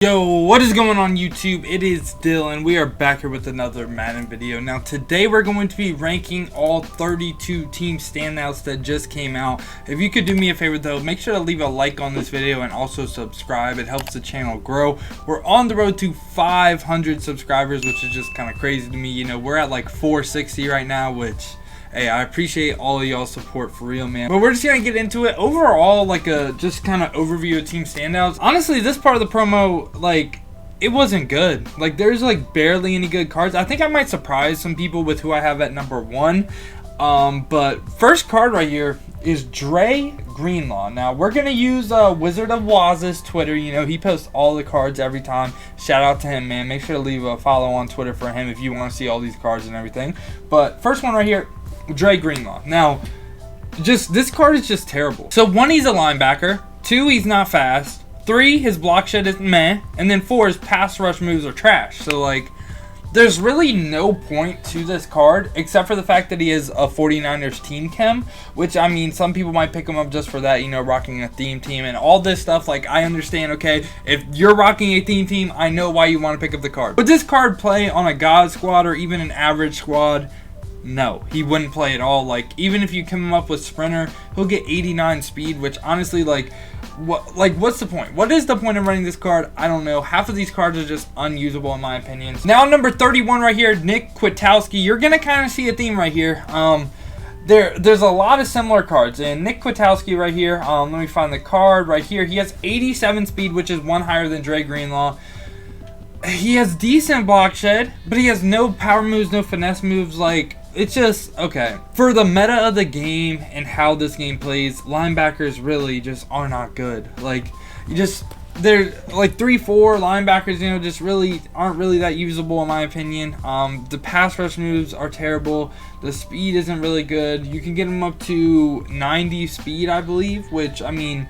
Yo, what is going on YouTube? It is Dylan. We are back here with another Madden video. Now today we're going to be ranking all 32 team standouts that just came out. If you could do me a favor though, make sure to leave a like on this video and also subscribe. It helps the channel grow. We're on the road to 500 subscribers, which is just kind of crazy to me. You know, we're at like 460 right now, which... hey, I appreciate all of y'all's support for real, man. But we're just gonna get into it. Overall, like a just kind of overview of team standouts. Honestly, this part of the promo, like, it wasn't good. Like, there's like barely any good cards. I think I might surprise some people with who I have at number 1. But first card right here is Dre Greenlaw. Now we're gonna use Wizard of Waz's Twitter. You know, he posts all the cards every time. Shout out to him, man. Make sure to leave a follow on Twitter for him if you want to see all these cards and everything. But first one right here, Dre Greenlaw. Now, just this card is just terrible. So 1, he's a linebacker. 2, he's not fast. 3, his block shed is meh. And then 4, his pass rush moves are trash. So like, there's really no point to this card except for the fact that he is a 49ers team chem, which, I mean, some people might pick him up just for that, you know, rocking a theme team and all this stuff. Like, I understand, okay, if you're rocking a theme team, I know why you want to pick up the card. But this card play on a God squad or even an average squad? No, he wouldn't play at all. Like, even if you come up with Sprinter, he'll get 89 speed, which honestly, like, what's the point? What is the point of running this card? I don't know. Half of these cards are just unusable in my opinion. Now, number 31 right here, Nick Kwiatkowski. You're gonna kind of see a theme right here. There's a lot of similar cards, and Nick Kwiatkowski right here, let me find the card right here. He has 87 speed, which is 1 higher than Dre Greenlaw. He has decent block shed, but he has no power moves, no finesse moves. Like, it's just, okay. For the meta of the game and how this game plays, linebackers really just are not good. Like, they're like 3-4 linebackers, you know, just really aren't really that usable in my opinion. The pass rush moves are terrible. The speed isn't really good. You can get them up to 90 speed, I believe, which, I mean...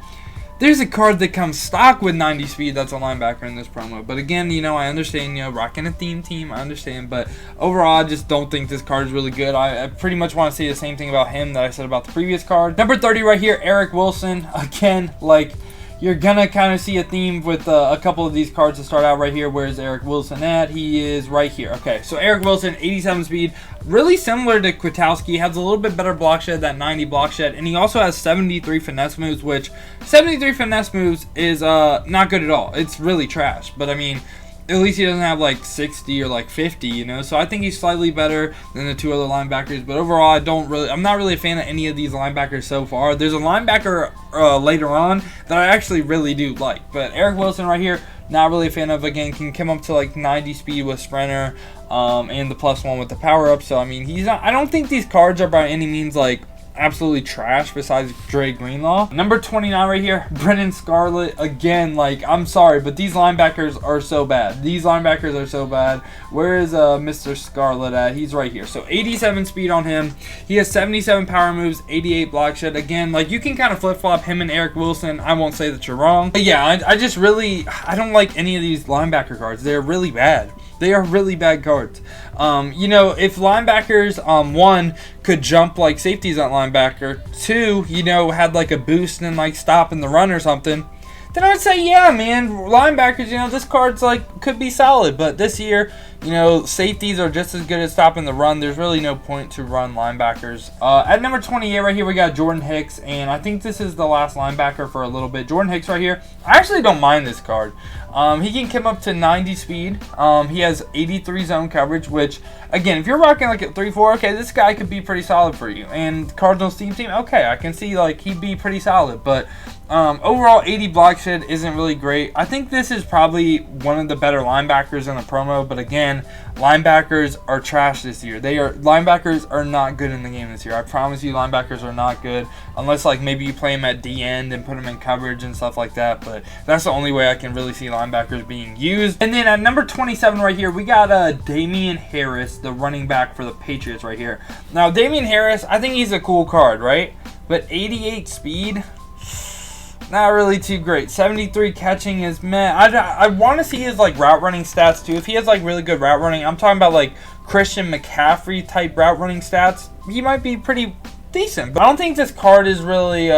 there's a card that comes stock with 90 speed that's a linebacker in this promo. But again, you know, I understand, you know, rocking a theme team, I understand. But overall, I just don't think this card is really good. I pretty much want to say the same thing about him that I said about the previous card. Number 30 right here, Eric Wilson. Again, like, you're gonna kind of see a theme with a couple of these cards to start out right here. Where's Eric Wilson at? He is right here. Okay, so Eric Wilson, 87 speed. Really similar to Kwiatkowski. Has a little bit better block shed, that 90 block shed. And he also has 73 finesse moves, which 73 finesse moves is not good at all. It's really trash. But, I mean... at least he doesn't have like 60 or like 50, you know. So I think he's slightly better than the 2 other linebackers. But overall, I'm not really a fan of any of these linebackers so far. There's a linebacker later on that I actually really do like. But Eric Wilson right here, not really a fan of. Again, can come up to like 90 speed with Sprinter and the +1 with the power up. So I mean, he's not. I don't think these cards are by any means like absolutely trash besides Dre Greenlaw. Number 29 right here, Brennan Scarlett. Again, like, I'm sorry, but these linebackers are so bad. These linebackers are so bad. Where is Mr. Scarlett at? He's right here. So 87 speed on him. He has 77 power moves, 88 block shed. Again, like, you can kind of flip-flop him and Eric Wilson. I won't say that you're wrong. But yeah, I just really, I don't like any of these linebacker cards. They're really bad. They are really bad cards. You know, if linebackers, 1, could jump like safeties at linebacker, 2, you know, had like a boost and like stopping the run or something, then I would say, yeah, man, linebackers, you know, this card's like, could be solid. But this year, you know, safeties are just as good at stopping the run. There's really no point to run linebackers. At number 28 right here, we got Jordan Hicks. And I think this is the last linebacker for a little bit. Jordan Hicks right here. I actually don't mind this card. He can come up to 90 speed. He has 83 zone coverage, which, again, if you're rocking like a 3-4, okay, this guy could be pretty solid for you. And Cardinals team, okay, I can see like he'd be pretty solid. But overall, 80 block shed isn't really great. I think this is probably one of the better linebackers in the promo. But again, linebackers are trash this year. Linebackers are not good in the game this year. I promise you, linebackers are not good unless like maybe you play them at D end and put them in coverage and stuff like that. But that's the only way I can really see linebackers being used. And then at number 27 right here, we got Damien Harris, the running back for the Patriots right here. Now, Damien Harris, I think he's a cool card, right? But 88 speed, not really too great. 73 catching is meh. I want to see his like route running stats too. If he has like really good route running, I'm talking about like Christian McCaffrey type route running stats, he might be pretty decent. But I don't think this card is really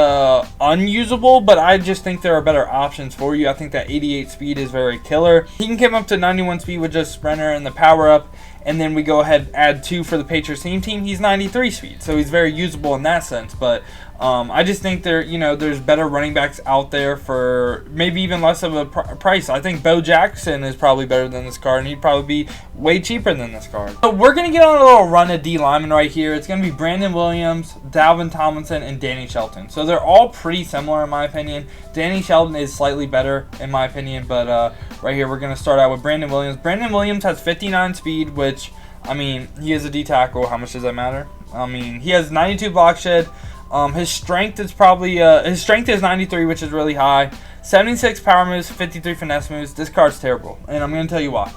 unusable, but I just think there are better options for you. I think that 88 speed is very killer. He can come up to 91 speed with just sprinter and the power up, and then we go ahead and add 2 for the Patriots team. He's 93 speed, so he's very usable in that sense. But I just think there's better running backs out there for maybe even less of a price. I think Bo Jackson is probably better than this card, and he'd probably be way cheaper than this card. So we're going to get on a little run of D linemen right here. It's going to be Brandon Williams, Dalvin Tomlinson, and Danny Shelton. So they're all pretty similar in my opinion. Danny Shelton is slightly better in my opinion, but right here we're going to start out with Brandon Williams. Brandon Williams has 59 speed, which, I mean, he is a D tackle. How much does that matter? I mean, he has 92 block shed. His strength is probably his strength is 93, which is really high. 76 power moves, 53 finesse moves. This card's terrible, and I'm gonna tell you why.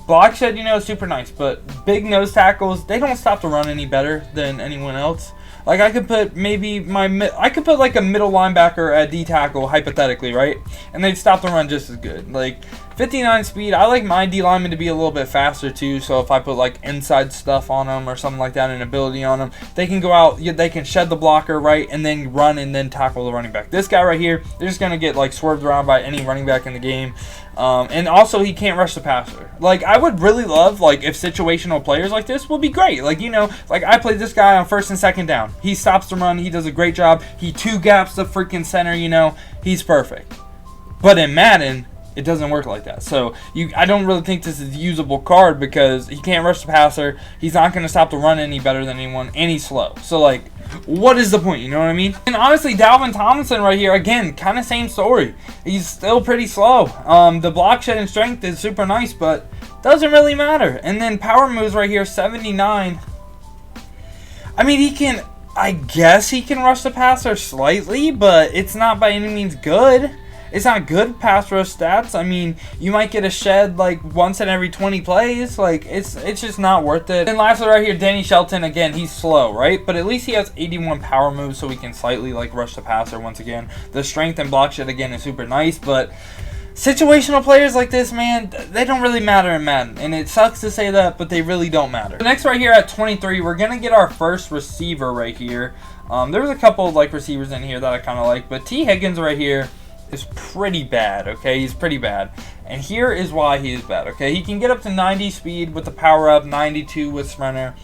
Block shed, is super nice, but big nose tackles, they don't stop the run any better than anyone else. Like I could put like a middle linebacker at D tackle hypothetically, right? And they'd stop the run just as good. Like 59 speed, I like my D lineman to be a little bit faster too. So if I put like inside stuff on them or something like that, an ability on them, they can go out, they can shed the blocker, right, and then run and then tackle the running back. This guy right here, they're just gonna get like swerved around by any running back in the game. And also he can't rush the passer. Like I would really love like if situational players like this would be great. Like like I played this guy on 1st and 2nd down. He stops the run. He does a great job. He 2 gaps the freaking center. He's perfect. But in Madden, it doesn't work like that. So I don't really think this is a usable card because he can't rush the passer. He's not going to stop the run any better than anyone, and he's slow. So like, what is the point? You know what I mean? And honestly, Dalvin Tomlinson right here, again, kind of same story. He's still pretty slow. The block shed and strength is super nice, but doesn't really matter. And then power moves right here, 79. I mean, I guess he can rush the passer slightly, but it's not by any means good. It's not good pass rush stats. I mean, you might get a shed like once in every 20 plays. Like, it's just not worth it. And lastly right here, Danny Shelton, again, he's slow, right? But at least he has 81 power moves, so he can slightly like rush the passer once again. The strength and block shed, again, is super nice, but situational players like this, man, they don't really matter in Madden. And it sucks to say that, but they really don't matter. So next right here at 23, we're going to get our first receiver right here. There was a couple of like receivers in here that I kind of like, but T. Higgins right here is pretty bad, okay? He's pretty bad. And here is why he is bad, okay? He can get up to 90 speed with the power up, 92 with sprinter.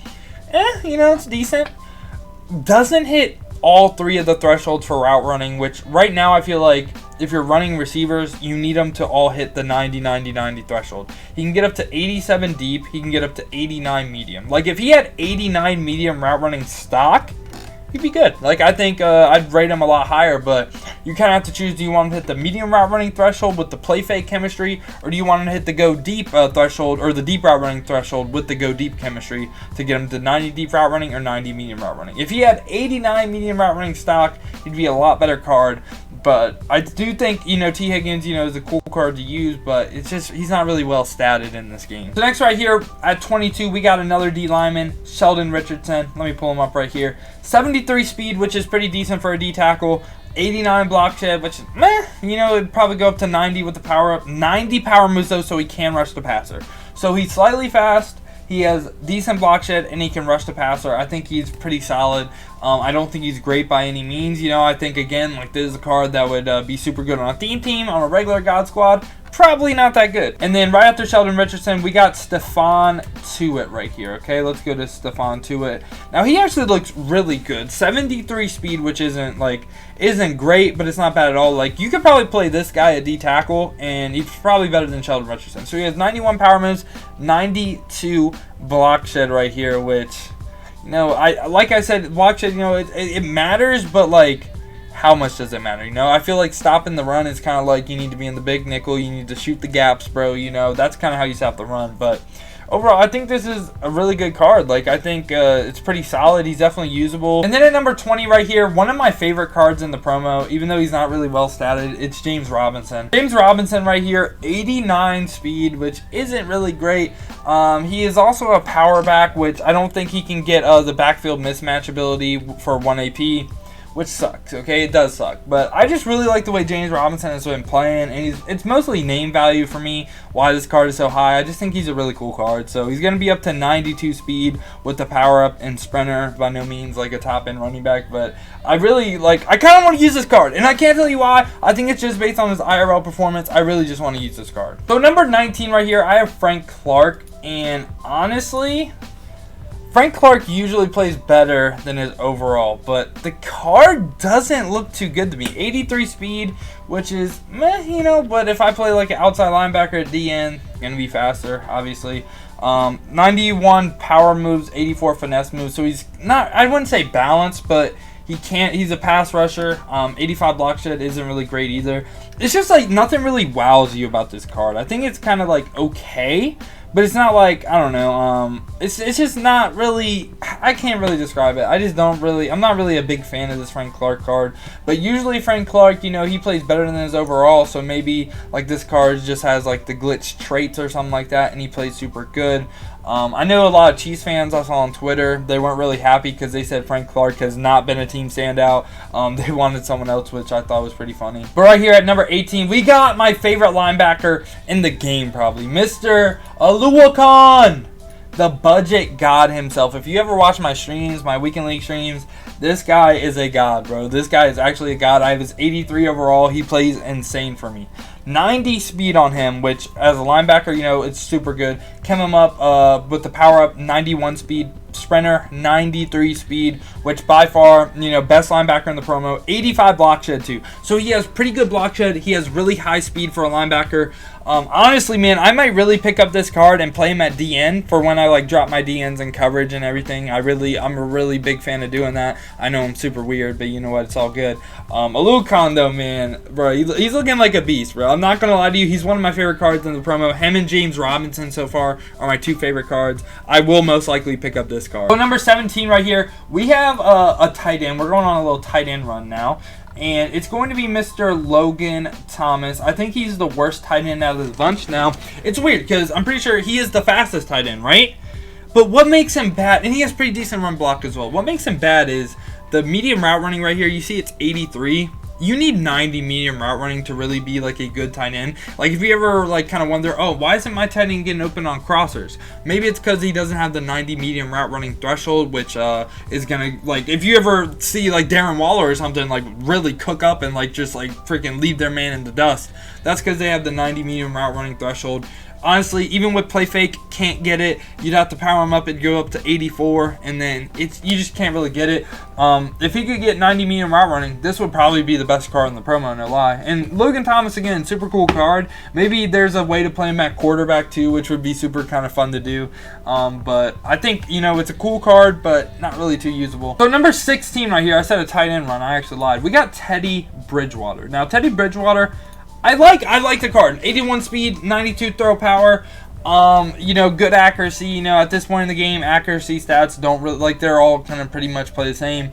It's decent. Doesn't hit all 3 of the thresholds for route running, which right now I feel like if you're running receivers, you need them to all hit the 90, 90, 90 threshold. He can get up to 87 deep. He can get up to 89 medium. Like, if he had 89 medium route running stock, he'd be good. Like, I think I'd rate him a lot higher, but you kind of have to choose. Do you want him to hit the medium route running threshold with the play fake chemistry, or do you want him to hit the go deep threshold, or the deep route running threshold with the go deep chemistry to get him to 90 deep route running or 90 medium route running? If he had 89 medium route running stock, he'd be a lot better card. But I do think, T. Higgins, is a cool card to use, but it's just, he's not really well statted in this game. So next right here at 22, we got another D lineman, Sheldon Richardson. Let me pull him up right here. 73 speed, which is pretty decent for a D tackle. 89 block shed, which is meh. It'd probably go up to 90 with the power up. 90 power moves though, so he can rush the passer. So he's slightly fast. He has decent block shed, and he can rush the passer. I think he's pretty solid. I don't think he's great by any means. I think, again, like this is a card that would be super good on a theme team, on a regular God squad. Probably not that good. And then right after Sheldon Richardson, we got Stephan Thompson right here. Okay, let's go to Stephan Thompson. Now, he actually looks really good. 73 speed, which isn't great, but it's not bad at all. Like, you could probably play this guy at D tackle, and he's probably better than Sheldon Richardson. So he has 91 power moves, 92 block shed right here, which, like I said, block shed, it matters, but like, how much does it matter? I feel like stopping the run is kind of like you need to be in the big nickel. You need to shoot the gaps, bro. That's kind of how you stop the run. But overall, I think this is a really good card. Like, I think it's pretty solid. He's definitely usable. And then at number 20 right here, one of my favorite cards in the promo, even though he's not really well statted, it's James Robinson. James Robinson right here, 89 speed, which isn't really great. He is also a power back, which I don't think he can get the backfield mismatch ability for 1 AP. which sucks, okay? It does suck. But I just really like the way James Robinson has been playing, and it's mostly name value for me, why this card is so high. I just think he's a really cool card. So he's going to be up to 92 speed with the power-up and sprinter. By no means like a top-end running back, but I really, like, I kind of want to use this card, and I can't tell you why. I think it's just based on his IRL performance. I really just want to use this card. So number 19 right here, I have Frank Clark, and honestly, Frank Clark usually plays better than his overall, but the card doesn't look too good to me. 83 speed, which is meh, you know, but if I play like an outside linebacker at DN, gonna be faster, obviously. 91 power moves, 84 finesse moves, so he's not, I wouldn't say balanced, but he's a pass rusher. 85 block shed isn't really great either. It's just like nothing really wows you about this card. I think it's kind of like okay, but it's not like, I don't know, it's just not really, I can't really describe it. I just don't really, I'm not really a big fan of this Frank Clark card. But usually Frank Clark, you know, he plays better than his overall, so maybe like this card just has like the glitch traits or something like that, and he plays super good. I know a lot of Chiefs fans I saw on Twitter, they weren't really happy because they said Frank Clark has not been a team standout. They wanted someone else, which I thought was pretty funny. But right here at number 18, we got my favorite linebacker in the game probably, Mr. Alua Khan, the budget god himself. If you ever watch my streams, my weekend league streams, this guy is a god, bro. This guy is actually a god. I have his 83 overall. He plays insane for me. 90 speed on him, which as a linebacker, you know, it's super good. Came him up with the power up, 91 speed. Sprinter, 93 speed, which by far, you know, best linebacker in the promo. 85 block shed too. So he has pretty good block shed. He has really high speed for a linebacker. Honestly, man, I might really pick up this card and play him at DN for when I like drop my DNs in coverage and everything. I'm a really big fan of doing that. I know I'm super weird, but you know what? It's all good. Alua Khan though, man, bro, he's looking like a beast, bro. I'm not gonna lie to you. He's one of my favorite cards in the promo. Him and James Robinson so far are my two favorite cards. I will most likely pick up this card. So number 17 right here, we have a tight end. We're going on a little tight end run now. And it's going to be Mr. Logan Thomas. I think he's the worst tight end out of this bunch. Now, it's weird because I'm pretty sure he is the fastest tight end, right? But what makes him bad, and he has pretty decent run block as well. What makes him bad is the medium route running right here. You see it's 83. You need 90 medium route running to really be like a good tight end. Like if you ever like kind of wonder, oh, why isn't my tight end getting open on crossers? Maybe it's because he doesn't have the 90 medium route running threshold, which is gonna, like, if you ever see like Darren Waller or something like really cook up and like just like freaking leave their man in the dust, that's because they have the 90 medium route running threshold. Honestly, even with play fake, can't get it. You'd have to power him up. It'd go up to 84, and then you just can't really get it. If he could get 90 medium route running, this would probably be the best card in the promo, no lie. And Logan Thomas, again, super cool card. Maybe there's a way to play him at quarterback too, which would be super kind of fun to do. But I think, you know, it's a cool card, but not really too usable. So number 16 right here, I said a tight end run. I actually lied. We got Teddy Bridgewater. Now, Teddy Bridgewater, I like the card. 81 speed, 92 throw power. You know, good accuracy. You know, at this point in the game, accuracy stats don't really, like, they're all kind of pretty much play the same.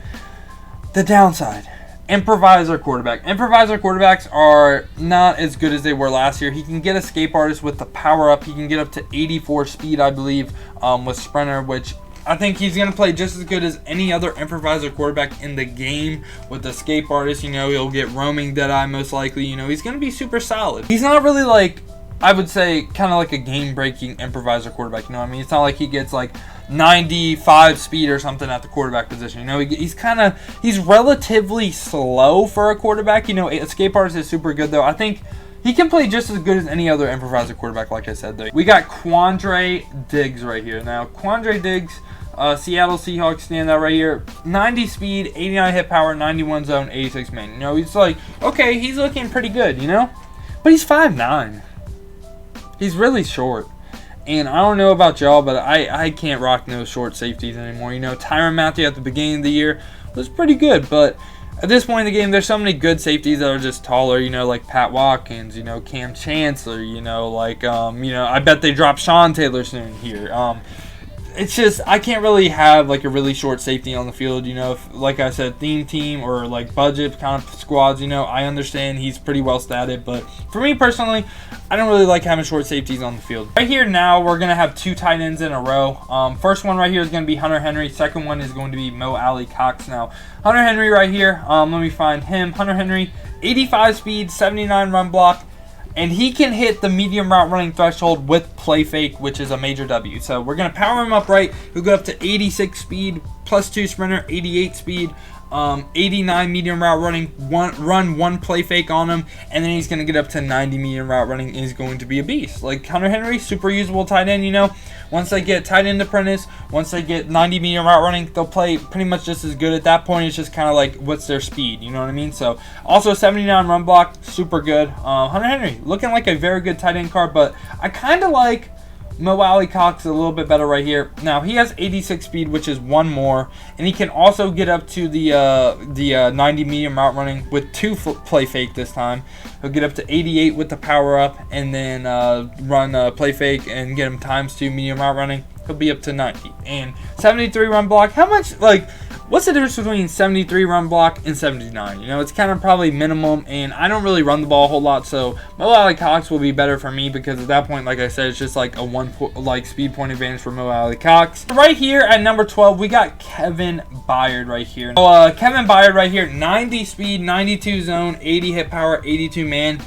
The downside, improviser quarterback. Improviser quarterbacks are not as good as they were last year. He can get escape artist with the power up. He can get up to 84 speed, I believe, with sprinter, which I think he's going to play just as good as any other improviser quarterback in the game with escape artist. You know, he'll get roaming deadeye most likely. You know, he's going to be super solid. He's not really like, I would say, kind of like a game-breaking improviser quarterback. You know what I mean? It's not like he gets like 95 speed or something at the quarterback position. You know, he's relatively slow for a quarterback. You know, escape artist is super good though. I think he can play just as good as any other improviser quarterback, like I said, though. We got Quandary Diggs right here. Now, Quandary Diggs, Seattle Seahawks standout right here. 90 speed, 89 hit power, 91 zone, 86 main. You know, he's like, okay, he's looking pretty good, you know? But he's 5'9". He's really short. And I don't know about y'all, but I can't rock no short safeties anymore. You know, Tyrann Mathieu at the beginning of the year was pretty good, but at this point in the game, there's so many good safeties that are just taller, you know, like Pat Watkins, you know, Cam Chancellor, you know, like, you know, I bet they drop Sean Taylor soon here. it's just I can't really have like a really short safety on the field, you know. If, like I said, theme team or like budget kind of squads, you know, I understand he's pretty well statted, but for me personally, I don't really like having short safeties on the field. Right here now, we're gonna have 2 tight ends in a row. First one right here is gonna be Hunter Henry. Second one is going to be Mo Alley Cox. Now, Hunter Henry right here. Let me find him. Hunter Henry, 85 speed, 79 run block. And he can hit the medium route running threshold with play fake, which is a major W. So we're going to power him up right. He'll go up to 86 speed, +2 sprinter, 88 speed, 89 medium route running, run one play fake on him, and then he's going to get up to 90 medium route running, and he's going to be a beast. Like Hunter Henry, super usable tight end, you know. Once they get tight end apprentice, once they get 90 medium route running, they'll play pretty much just as good at that point. It's just kind of like, what's their speed, you know what I mean? So, also 79 run block, super good. Hunter Henry, looking like a very good tight end card, but I kind of like Mo Alley Cox a little bit better right here. Now, he has 86 speed, which is 1 more, and he can also get up to the 90 medium route running with 2 play fake this time. He'll get up to 88 with the power up, and then run play fake and get him ×2 medium route running. He'll be up to 90 and 73 run block. How much, like, what's the difference between 73 run block and 79? You know, it's kind of probably minimum, and I don't really run the ball a whole lot, so Mo Alley Cox will be better for me because at that point, like I said, it's just like a 1 speed point advantage for Mo Alley Cox. Right here at number 12, we got Kevin Byrd right here. So, Kevin Byrd right here, 90 speed, 92 zone, 80 hit power, 82 man.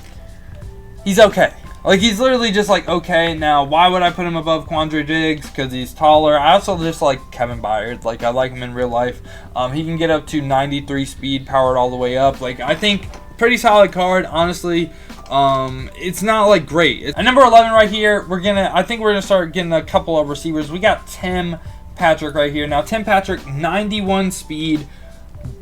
He's okay. Like, he's literally just like, okay. Now, why would I put him above Quandary Diggs? Because he's taller. I also just like Kevin Byrd. Like, I like him in real life. He can get up to 93 speed, powered all the way up. Like, I think pretty solid card, honestly. It's not like great. At number 11 right here, I think we're gonna start getting a couple of receivers. We got Tim Patrick right here. Now, Tim Patrick, 91 speed,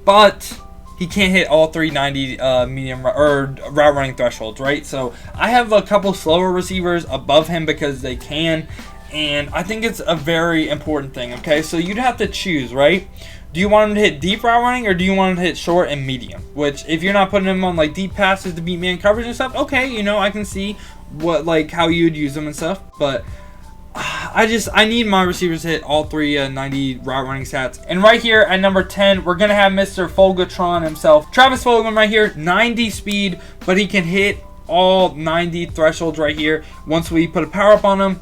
but he can't hit all 390 medium or route running thresholds, right? So I have a couple slower receivers above him because they can, and I think it's a very important thing, okay? So you'd have to choose, right? Do you want him to hit deep route running, or do you want him to hit short and medium? Which, if you're not putting him on like deep passes to beat man coverage and stuff, okay, you know, I can see how you would use them and stuff, but I need my receivers to hit all 390 route running stats. And right here at number 10, we're going to have Mr. Fulgatron himself. Travis Fulgham right here, 90 speed, but he can hit all 90 thresholds right here. Once we put a power up on him,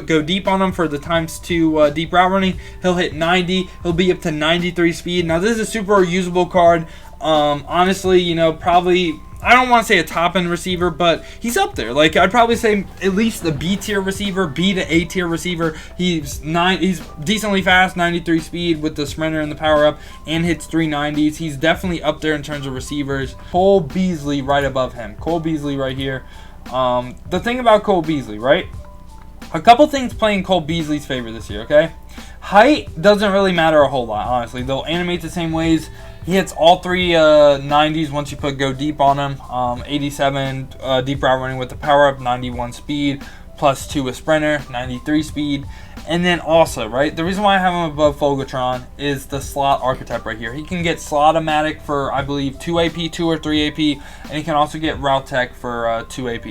go deep on him for the ×2 deep route running, he'll hit 90. He'll be up to 93 speed. Now, this is a super usable card. Honestly, you know, probably, I don't want to say a top-end receiver, but he's up there. Like, I'd probably say at least the B-tier receiver, B to A-tier receiver. He's decently fast, 93 speed with the sprinter and the power-up, and hits 390s. He's definitely up there in terms of receivers. Cole Beasley right above him. Cole Beasley right here. The thing about Cole Beasley, right? A couple things playing Cole Beasley's favor this year, okay? Height doesn't really matter a whole lot, honestly. They'll animate the same ways. He hits all 390s once you go deep on him. 87 deep route running with the power up, 91 speed, +2 with sprinter, 93 speed. And then also, right, the reason why I have him above Fulgatron is the slot archetype right here. He can get slot-o-matic for, I believe, 2 AP, 2 or 3 AP, and he can also get route tech for 2 AP.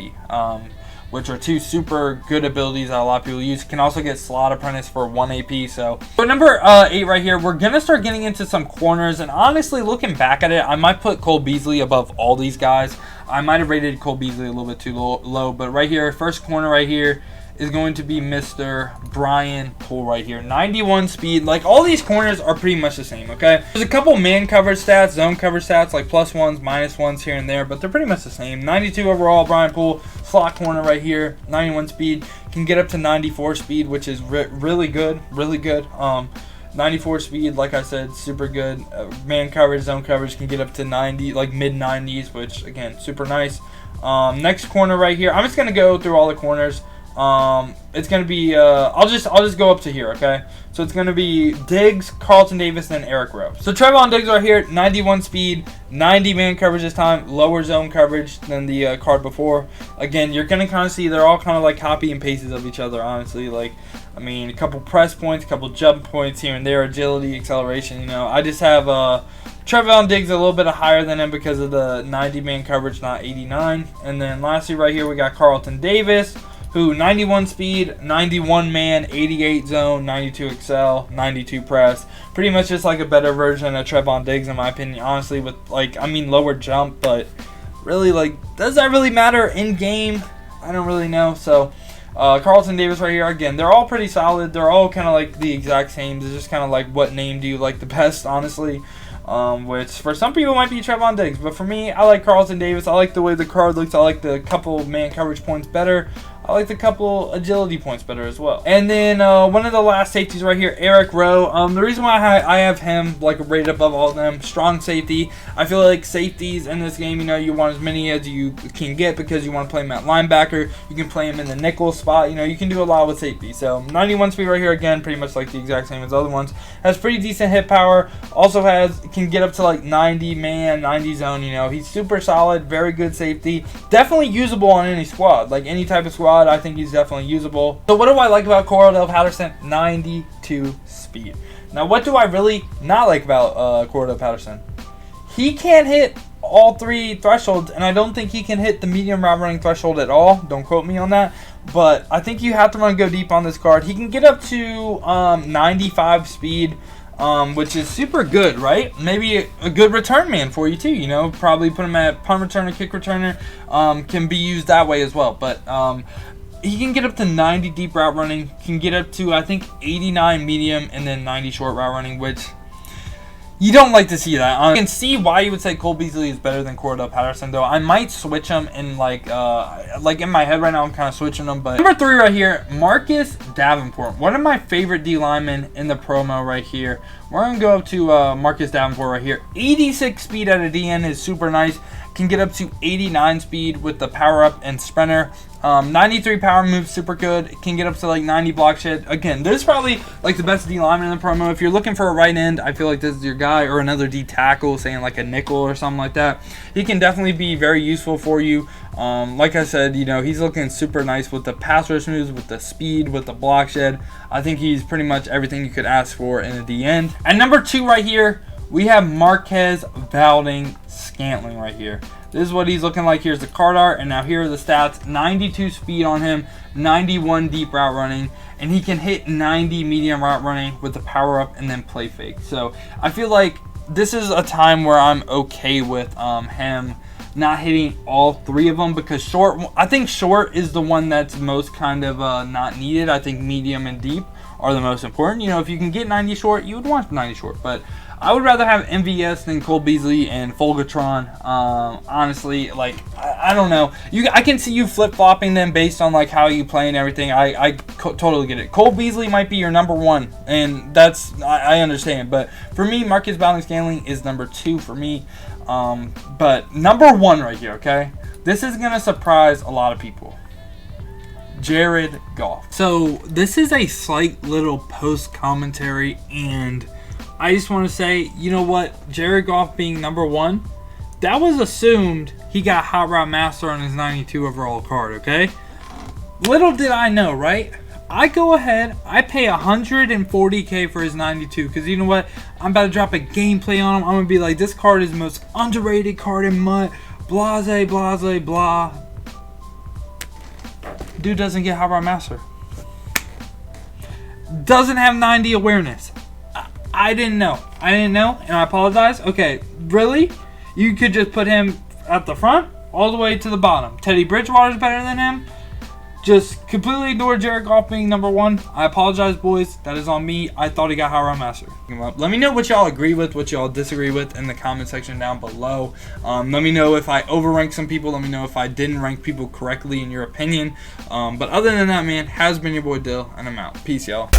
Which are 2 super good abilities that a lot of people use. Can also get slot apprentice for 1 AP. So number 8 right here, we're gonna start getting into some corners, and honestly, looking back at it, I might put Cole Beasley above all these guys. I might have rated Cole Beasley a little bit too low, but right here, first corner right here is going to be Mr. Brian Poole right here. 91 speed. Like, all these corners are pretty much the same, okay? There's a couple man coverage stats, zone coverage stats, like +1s, -1s here and there, but they're pretty much the same. 92 overall, Brian Poole. Slot corner right here, 91 speed. Can get up to 94 speed, which is really good, really good. 94 speed, like I said, super good. Man coverage, zone coverage can get up to 90, like mid-90s, which, again, super nice. Next corner right here. I'm just going to go through all the corners. It's gonna be I'll just go up to here, okay? So it's gonna be Diggs, Carlton Davis, and Eric Rowe. So Trevon Diggs right here, 91 speed, 90 man coverage this time, lower zone coverage than the card before. Again, you're gonna kind of see they're all kind of like copy and pastes of each other, honestly. Like, I mean, a couple press points, a couple jump points here and there, agility, acceleration. You know, I just have Trevon Diggs a little bit higher than him because of the 90 man coverage, not 89. And then lastly, right here we got Carlton Davis. who 91 speed, 91 man, 88 zone, 92 excel, 92 press. Pretty much just like a better version of Trevon Diggs in my opinion, honestly, with like, I mean, lower jump, but really, like, does that really matter in game? I don't really know. So Carlton Davis right here, again, they're all pretty solid. They're all kind of like the exact same. It's just kind of like what name do you like the best, honestly. Which for some people might be Trevon Diggs, but for me, I like Carlton Davis. I like the way the card looks. I like the couple man coverage points better. I like the couple agility points better as well. And then one of the last safeties right here, Eric Rowe. The reason why I have him like rated above all of them, strong safety. I feel like safeties in this game, you know, you want as many as you can get because you want to play him at linebacker. You can play him in the nickel spot. You know, you can do a lot with safety. So 91 speed right here, again, pretty much like the exact same as the other ones. Has pretty decent hit power. Also can get up to like 90 man, 90 zone. You know, he's super solid, very good safety. Definitely usable on any squad, like any type of squad. I think he's definitely usable. So what do I like about Cordell Patterson? 92 speed. Now, what do I really not like about Cordell Patterson? He can't hit all three thresholds, and I don't think he can hit the medium route running threshold at all. Don't quote me on that. But I think you have to go deep on this card. He can get up to 95 speed, which is super good, right? Maybe a good return man for you too, you know, probably put him at punt returner, kick returner, can be used that way as well. But he can get up to 90 deep route running, can get up to, I think, 89 medium, and then 90 short route running, which you don't like to see that. I can see why you would say Cole Beasley is better than Cordell Patterson, though. I might switch them in, like in my head right now, I'm kind of switching them. But number 3 right here, Marcus Davenport. One of my favorite D linemen in the promo right here. We're going to go up to Marcus Davenport right here. 86 speed at a DN is super nice. Can get up to 89 speed with the power up and sprinter. 93 power move, super good. Can get up to like 90 block shed. Again, this is probably like the best D lineman in the promo. If you're looking for a right end, I feel like this is your guy, or another D tackle, saying like a nickel or something like that. He can definitely be very useful for you. Like I said, you know, he's looking super nice with the pass rush moves, with the speed, with the block shed. I think he's pretty much everything you could ask for in a D end. And number 2 right here, we have Marquez Valdes-Scantling right here. This is what he's looking like. Here's the card art, and now here are the stats. 92 speed on him, 91 deep route running, and he can hit 90 medium route running with the power up and then play fake. So I feel like this is a time where I'm okay with him not hitting all 3 of them, because I think short is the one that's most kind of not needed. I think medium and deep are the most important. You know, if you can get 90 short, you would want 90 short, but I would rather have MVS than Cole Beasley and Fulgatron. Honestly, like, I don't know. I can see you flip-flopping them based on like how you play and everything. I totally get it. Cole Beasley might be your number 1, and I understand. But for me, Marcus Valdes-Scantling is number 2 for me. But number 1 right here, okay? This is gonna surprise a lot of people. Jared Goff. So this is a slight little post commentary, and I just want to say, you know what? Jared Goff being number 1, that was assumed he got Hot Route Master on his 92 overall card, okay? Little did I know, right? I go ahead, I pay $140K for his 92, because you know what? I'm about to drop a gameplay on him. I'm going to be like, this card is the most underrated card in MUT. Blase, blase, blah. Dude doesn't get Hot Route Master. Doesn't have 90 awareness. I didn't know. And I apologize. Okay, really? You could just put him at the front all the way to the bottom. Teddy Bridgewater is better than him. Just completely ignore Jared Goff being number 1. I apologize, boys. That is on me. I thought he got Hot Route Master. Let me know what y'all agree with, what y'all disagree with in the comment section down below. Let me know if I overranked some people. Let me know if I didn't rank people correctly in your opinion. But other than that, man, has been your boy Dill, and I'm out. Peace, y'all.